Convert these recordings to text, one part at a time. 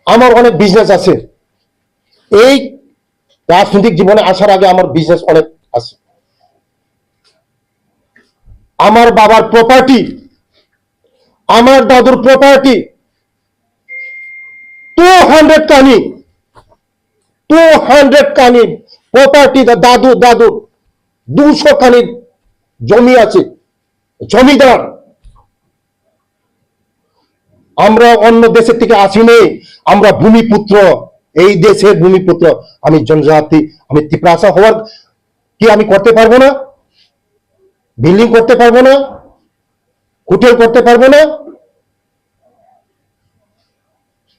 আমার অনেক বিজনেস আছে। এই রাজনৈতিক জীবনে আসার আগে আমার বিজনেস অনেক আছে। আমার বাবার প্রপার্টি, আমার দাদুর প্রপার্টি 200 কানি, 200 কানি প্রপার্টি। দাদুর 200 কানি জমি আছে, জমিদার। আমরা অন্য দেশের থেকে আসিনি, আমরা ভূমিপুত্র, এই দেশের ভূমিপুত্র। আমি জনজাতি, আমি তিপ্রাসা হওয়ার কি আমি করতে পারবো না? বিল্ডিং করতে পারবো না? হোটেল করতে পারবো না?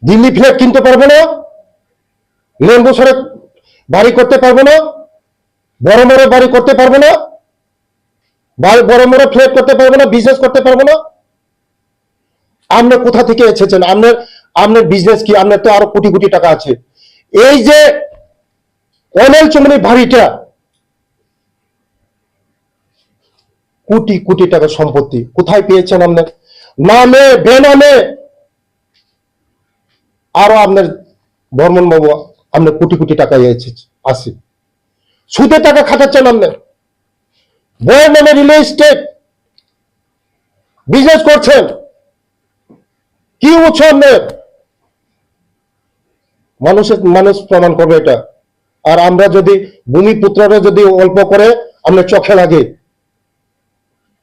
দিল্লি ফ্ল্যাট কিনতে পারবো না? লেম্বু সরে বাড়ি করতে পারবো না? বড় বড় বাড়ি করতে পারবো না? বড় বড় ফ্ল্যাট করতে পারবো না? বিজনেস করতে পারবো না? আপনার কোথা থেকে এসেছেন? আপনার বিজনেস কি? আপনার তো আরো কোটি কোটি টাকা আছে। এই যে অনিল চৌমনি বাড়িটা কোটি কোটি টাকা সম্পত্তি, কোথায় পেয়েছেন? আপনার নামে বেনামে আরো আপনার বর্মন বাবু, আপনার কোটি কোটি টাকা আছে। সুদে টাকা খাটাচ্ছেন আপনার। বইয়ের নামে রিয়েল এস্টেট বিজনেস করছেন। কি উৎস আপনার? মানুষ প্রমাণ করবে এটা। আর আমরা যদি ভূমিপুত্ররা যদি অল্প করে আপনার চোখে লাগে,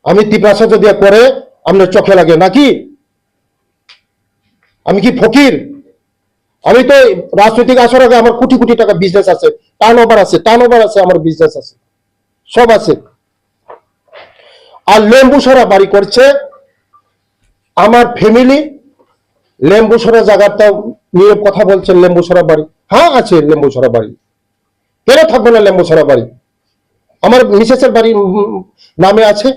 আমি তিপ্রাসা যদি করে আপনার চোখে লাগে নাকি? আমি কি ফকির? আমি তো রাজনৈতিক আসার আগে আমার কোটি কোটি টাকা বিজনেস আছে, টার্ন ওভার আছে, আমার বিজনেস আছে, সব আছে। আর লেম্বুসরা বাড়ি করছে আমার ফ্যামিলি। লেম্বুসরা জায়গাটা নিয়ে কথা বলছেন, লেম্বুসরা বাড়ি, হ্যাঁ আছে লেম্বুসরা বাড়ি, কেন থাকবে না লেম্বুসরা বাড়ি? আমার মিসেসের বাড়ি নামে আছে।